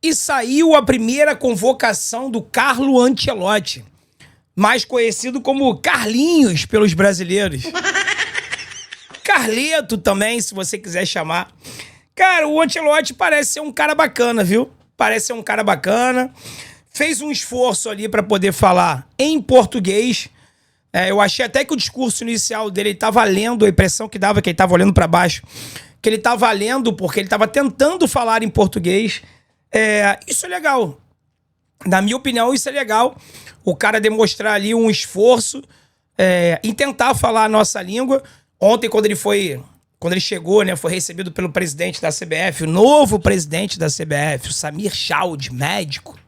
E saiu a primeira convocação do Carlo Ancelotti, mais conhecido como Carlinhos pelos brasileiros. Carleto também, se você quiser chamar. Cara, o Ancelotti parece ser um cara bacana, viu? Parece ser um cara bacana. Fez um esforço ali para poder falar em português. Eu achei até que o discurso inicial dele estava lendo, a impressão que dava que ele estava olhando para baixo, que ele estava lendo porque ele estava tentando falar em português. Isso é legal. Na minha opinião, isso é legal. O cara demonstrar ali um esforço em tentar falar a nossa língua. Ontem, quando ele chegou, né, foi recebido pelo presidente da CBF, o novo presidente da CBF, o Samir Chaud, médico.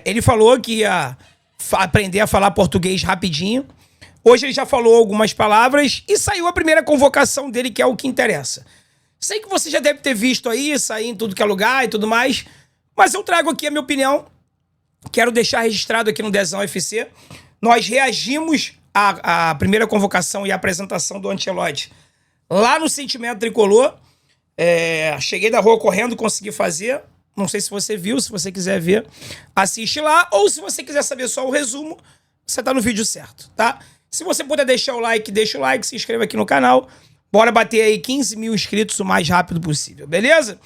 Ele falou que ia aprender a falar português rapidinho. Hoje ele já falou algumas palavras e saiu a primeira convocação dele, que é o que interessa. Sei que você já deve ter visto aí, sair em tudo que é lugar e tudo mais, mas eu trago aqui a minha opinião. Quero deixar registrado aqui no Dezão FC. Nós reagimos à primeira convocação e à apresentação do Ancelotti lá no Sentimento Tricolor. Cheguei da rua correndo, consegui fazer. Não sei se você viu, se você quiser ver, assiste lá. Ou se você quiser saber só o resumo, você tá no vídeo certo, tá? Se você puder deixar o like, deixa o like, se inscreva aqui no canal. Bora bater aí 15 mil inscritos o mais rápido possível, beleza?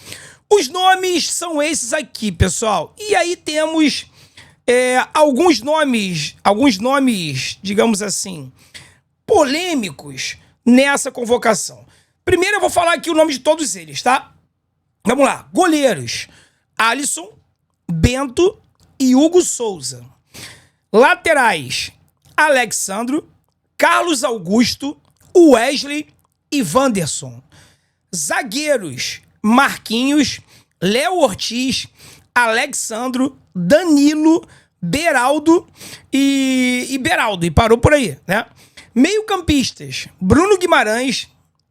Os nomes são esses aqui, pessoal. E aí temos alguns nomes, digamos assim, polêmicos nessa convocação. Primeiro eu vou falar aqui o nome de todos eles, tá? Vamos lá. Goleiros: Alisson, Bento e Hugo Souza. Laterais: Alexandro, Carlos Augusto, Wesley e Wanderson. Zagueiros: Marquinhos, Léo Ortiz, Alexandro, Danilo, Beraldo e Beraldo. E parou por aí, né? Meio-campistas: Bruno Guimarães,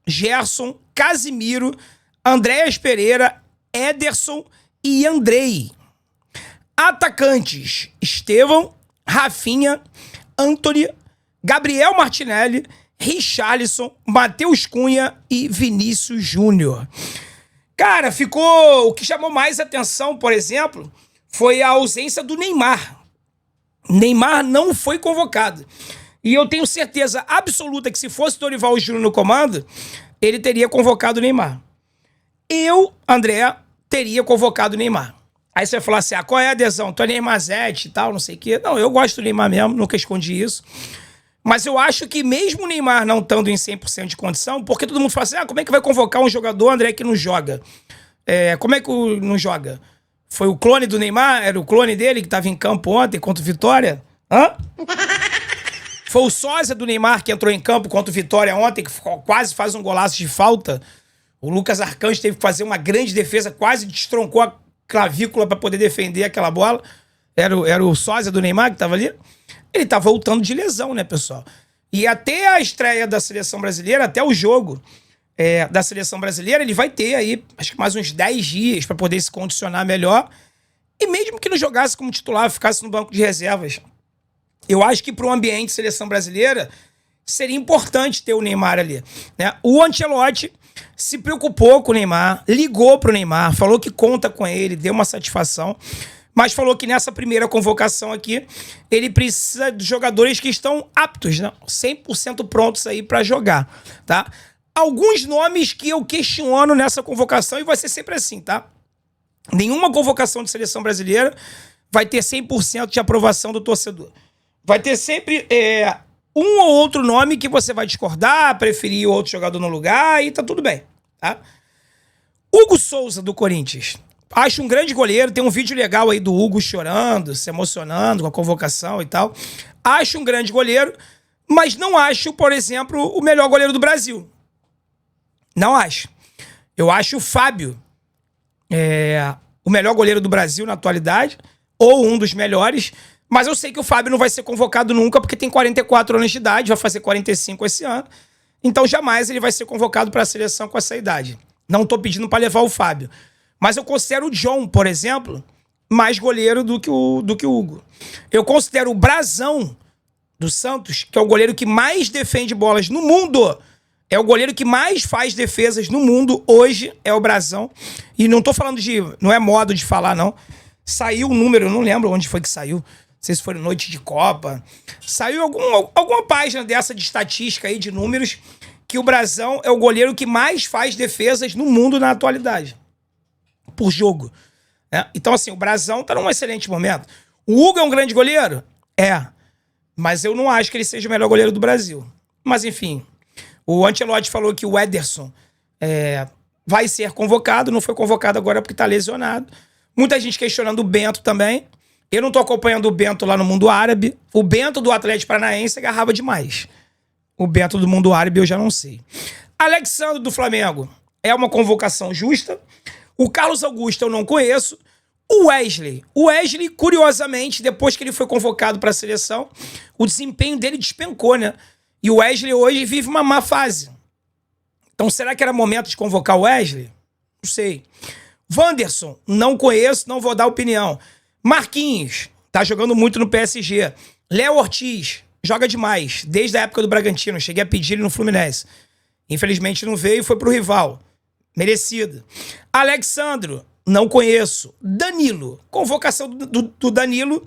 Gerson, Casimiro, Andréas Pereira, Ederson e Andrei. Atacantes: Estevão, Rafinha, Antony, Gabriel Martinelli, Richarlison, Matheus Cunha e Vinícius Júnior. Cara, o que chamou mais atenção, por exemplo, foi a ausência do Neymar. Neymar não foi convocado. E eu tenho certeza absoluta que se fosse Dorival Júnior no comando, ele teria convocado o Neymar. Eu, André, teria convocado o Neymar. Aí você vai falar assim, qual é a adesão? Tu é Neymarzete e tal, não sei o quê. Não, eu gosto do Neymar mesmo, nunca escondi isso. Mas eu acho que mesmo o Neymar não estando em 100% de condição, porque todo mundo fala assim, como é que vai convocar um jogador, André, que não joga? Como é que não joga? Foi o clone do Neymar? Era o clone dele que estava em campo ontem contra o Vitória? Foi o sósia do Neymar que entrou em campo contra o Vitória ontem, que quase faz um golaço de falta. O Lucas Arcanjo teve que fazer uma grande defesa, quase destroncou a clavícula para poder defender aquela bola. Era o sósia do Neymar que estava ali. Ele tá voltando de lesão, né, pessoal? E até a estreia da seleção brasileira, até o jogo da seleção brasileira, ele vai ter aí, acho que mais uns 10 dias para poder se condicionar melhor. E mesmo que não jogasse como titular, ficasse no banco de reservas, eu acho que para o ambiente seleção brasileira seria importante ter o Neymar ali, né? O Ancelotti se preocupou com o Neymar, ligou pro Neymar, falou que conta com ele, deu uma satisfação, mas falou que nessa primeira convocação aqui, ele precisa de jogadores que estão aptos, né? 100% prontos aí para jogar, tá? Alguns nomes que eu questiono nessa convocação, e vai ser sempre assim, tá? Nenhuma convocação de seleção brasileira vai ter 100% de aprovação do torcedor. Vai ter sempre um ou outro nome que você vai discordar, preferir outro jogador no lugar e tá tudo bem, tá? Hugo Souza, do Corinthians. Acho um grande goleiro, tem um vídeo legal aí do Hugo chorando, se emocionando com a convocação e tal. Acho um grande goleiro, mas não acho, por exemplo, o melhor goleiro do Brasil. Não acho. Eu acho o Fábio o melhor goleiro do Brasil na atualidade, ou um dos melhores, mas eu sei que o Fábio não vai ser convocado nunca porque tem 44 anos de idade, vai fazer 45 esse ano, então jamais ele vai ser convocado para a seleção com essa idade. Não tô pedindo para levar o Fábio. Mas eu considero o John, por exemplo, mais goleiro do que o Hugo. Eu considero o Brazão do Santos, que é o goleiro que mais defende bolas no mundo, É o goleiro que mais faz defesas no mundo hoje, é o Brasão. E não tô falando de... Não é modo de falar, não. Saiu um número, eu não lembro onde foi que saiu. Não sei se foi noite de Copa. Saiu alguma página dessa de estatística aí, de números, que o Brasão é o goleiro que mais faz defesas no mundo na atualidade. Por jogo. Então, assim, o Brasão tá num excelente momento. O Hugo é um grande goleiro? É. Mas eu não acho que ele seja o melhor goleiro do Brasil. Mas, enfim... O Ancelotti falou que o Ederson vai ser convocado, não foi convocado agora porque tá lesionado. Muita gente questionando o Bento também. Eu não tô acompanhando o Bento lá no mundo árabe. O Bento do Atlético Paranaense agarrava demais. O Bento do mundo árabe eu já não sei. Alexandre do Flamengo é uma convocação justa. O Carlos Augusto eu não conheço. O Wesley, curiosamente, depois que ele foi convocado para a seleção, o desempenho dele despencou, né? E o Wesley hoje vive uma má fase. Então, será que era momento de convocar o Wesley? Não sei. Wanderson, não conheço, não vou dar opinião. Marquinhos, tá jogando muito no PSG. Léo Ortiz, joga demais, desde a época do Bragantino. Cheguei a pedir ele no Fluminense. Infelizmente não veio e foi pro rival. Merecido. Alexandro, não conheço. Danilo, convocação do Danilo,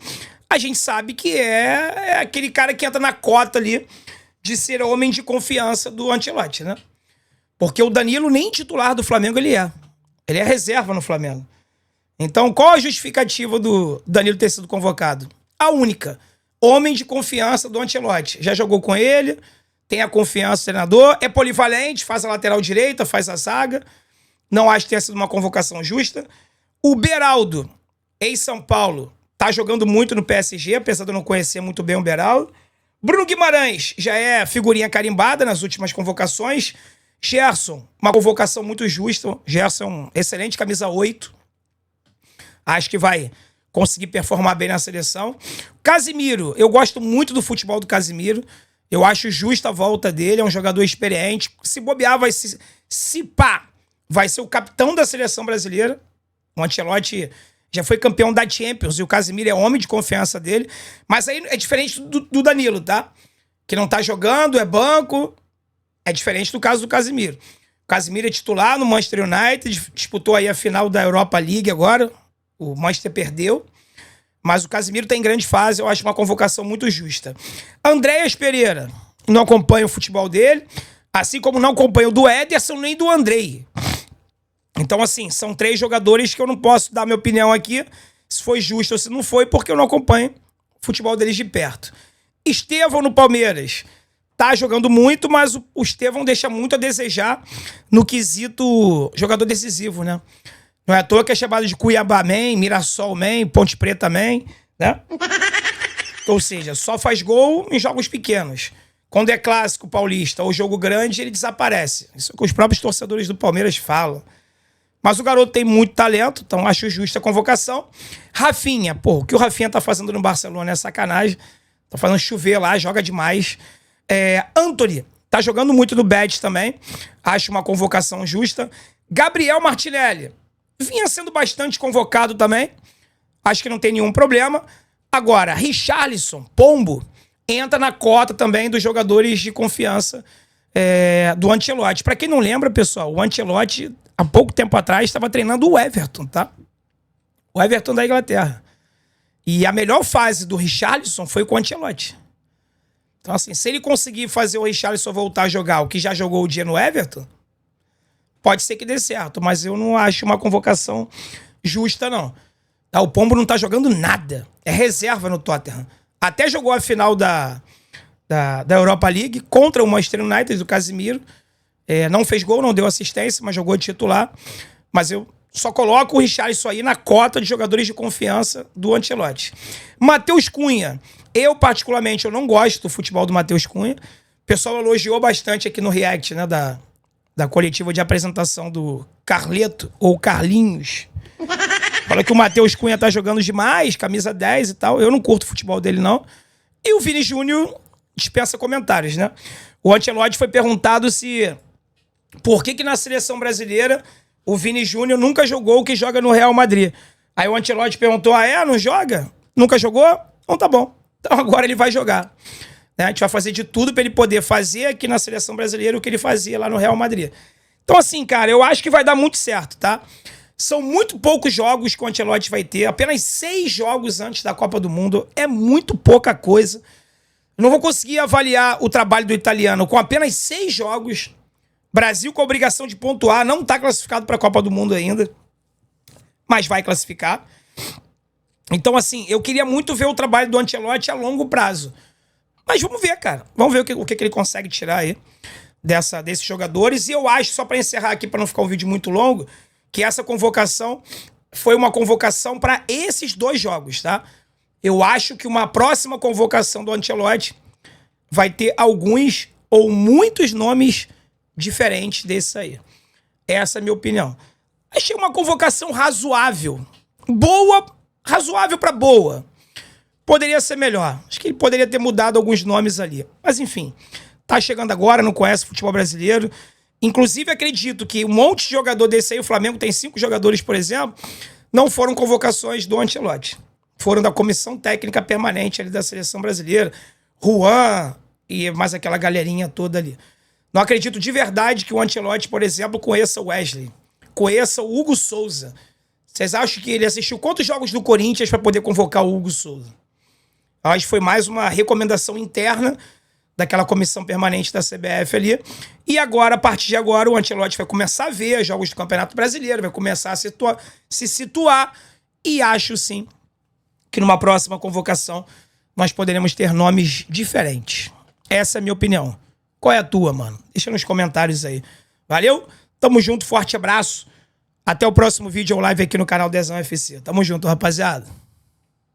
a gente sabe que é aquele cara que entra na cota ali de ser homem de confiança do Ancelotti, né? Porque o Danilo nem titular do Flamengo ele é. Ele é reserva no Flamengo. Então, qual a justificativa do Danilo ter sido convocado? A única. Homem de confiança do Ancelotti. Já jogou com ele, tem a confiança do treinador, é polivalente, faz a lateral direita, faz a zaga. Não acho que tenha sido uma convocação justa. O Beraldo, ex-São Paulo, tá jogando muito no PSG, apesar de eu não conhecer muito bem o Beraldo. Bruno Guimarães já é figurinha carimbada nas últimas convocações. Gerson, uma convocação muito justa. Gerson é um excelente camisa 8. Acho que vai conseguir performar bem na seleção. Casimiro, eu gosto muito do futebol do Casimiro. Eu acho justa a volta dele, é um jogador experiente. Se bobear, vai vai ser o capitão da seleção brasileira. O Ancelotti já foi campeão da Champions e o Casimiro é homem de confiança dele. Mas aí é diferente do Danilo, tá? Que não tá jogando, é banco. É diferente do caso do Casimiro. O Casimiro é titular no Manchester United, disputou aí a final da Europa League agora. O Manchester perdeu. Mas o Casimiro tá em grande fase, eu acho uma convocação muito justa. Andréas Pereira, não acompanho o futebol dele, assim como não acompanho o do Ederson nem do Andrei. Então, assim, são 3 jogadores que eu não posso dar minha opinião aqui, se foi justo ou se não foi, porque eu não acompanho o futebol deles de perto. Estevão no Palmeiras tá jogando muito, mas o Estevão deixa muito a desejar no quesito jogador decisivo, né? Não é à toa que é chamado de Cuiabá Man, Mirassol Man, Ponte Preta Man, né? Ou seja, só faz gol em jogos pequenos. Quando é clássico paulista ou jogo grande, ele desaparece. Isso é o que os próprios torcedores do Palmeiras falam. Mas o garoto tem muito talento, então acho justa a convocação. Rafinha, pô, o que o Rafinha tá fazendo no Barcelona é sacanagem. Tá fazendo chover lá, joga demais. Antony, tá jogando muito no Betis também. Acho uma convocação justa. Gabriel Martinelli, vinha sendo bastante convocado também. Acho que não tem nenhum problema. Agora, Richarlison, Pombo, entra na cota também dos jogadores de confiança do Ancelotti. Pra quem não lembra, pessoal, o Ancelotti, há pouco tempo atrás, estava treinando o Everton, tá? O Everton da Inglaterra. E a melhor fase do Richarlison foi com o Ancelotti. Então, assim, se ele conseguir fazer o Richarlison voltar a jogar o que já jogou o dia no Everton, pode ser que dê certo, mas eu não acho uma convocação justa, não. Tá, o Pombo não tá jogando nada. É reserva no Tottenham. Até jogou a final da Europa League contra o Manchester United, do Casimiro. Não fez gol, não deu assistência, mas jogou de titular. Mas eu só coloco o Richarlison aí na cota de jogadores de confiança do Ancelotti. Matheus Cunha. Eu, particularmente, eu não gosto do futebol do Matheus Cunha. O pessoal elogiou bastante aqui no React, né, da coletiva de apresentação do Carleto, ou Carlinhos. Fala que o Matheus Cunha tá jogando demais, camisa 10 e tal. Eu não curto o futebol dele, não. E o Vini Júnior dispensa comentários, né? O Ancelotti foi perguntado por que na seleção brasileira o Vini Júnior nunca jogou o que joga no Real Madrid. Aí o Ancelotti perguntou, não joga? Nunca jogou? Então tá bom. Então agora ele vai jogar. né? A gente vai fazer de tudo para ele poder fazer aqui na seleção brasileira o que ele fazia lá no Real Madrid. Então, assim, cara, eu acho que vai dar muito certo, tá? São muito poucos jogos que o Ancelotti vai ter. Apenas 6 jogos antes da Copa do Mundo. É muito pouca coisa. Não vou conseguir avaliar o trabalho do italiano com apenas 6 jogos. Brasil com a obrigação de pontuar. Não está classificado para a Copa do Mundo ainda. Mas vai classificar. Então, assim, eu queria muito ver o trabalho do Ancelotti a longo prazo. Mas vamos ver, cara. Vamos ver o que ele consegue tirar aí desses jogadores. E eu acho, só para encerrar aqui, para não ficar um vídeo muito longo, que essa convocação foi uma convocação para esses 2 jogos, tá? Eu acho que uma próxima convocação do Ancelotti vai ter alguns ou muitos nomes diferentes desse aí. Essa é a minha opinião. Achei uma convocação razoável. Boa, razoável para boa. Poderia ser melhor. Acho que ele poderia ter mudado alguns nomes ali. Mas enfim, tá chegando agora, não conhece o futebol brasileiro. Inclusive, acredito que um monte de jogador desse aí, o Flamengo tem 5 jogadores, por exemplo, não foram convocações do Ancelotti. Foram da comissão técnica permanente ali da seleção brasileira. Juan e mais aquela galerinha toda ali. Não acredito de verdade que o Ancelotti, por exemplo, conheça o Wesley. Conheça o Hugo Souza. Vocês acham que ele assistiu quantos jogos do Corinthians para poder convocar o Hugo Souza? Eu acho que foi mais uma recomendação interna daquela comissão permanente da CBF ali. E agora, a partir de agora, o Ancelotti vai começar a ver os jogos do Campeonato Brasileiro, vai começar a se situar. E acho, sim, que numa próxima convocação nós poderemos ter nomes diferentes. Essa é a minha opinião. Qual é a tua, mano? Deixa nos comentários aí. Valeu? Tamo junto, forte abraço. Até o próximo vídeo ou live aqui no canal Dezão FC. Tamo junto, rapaziada.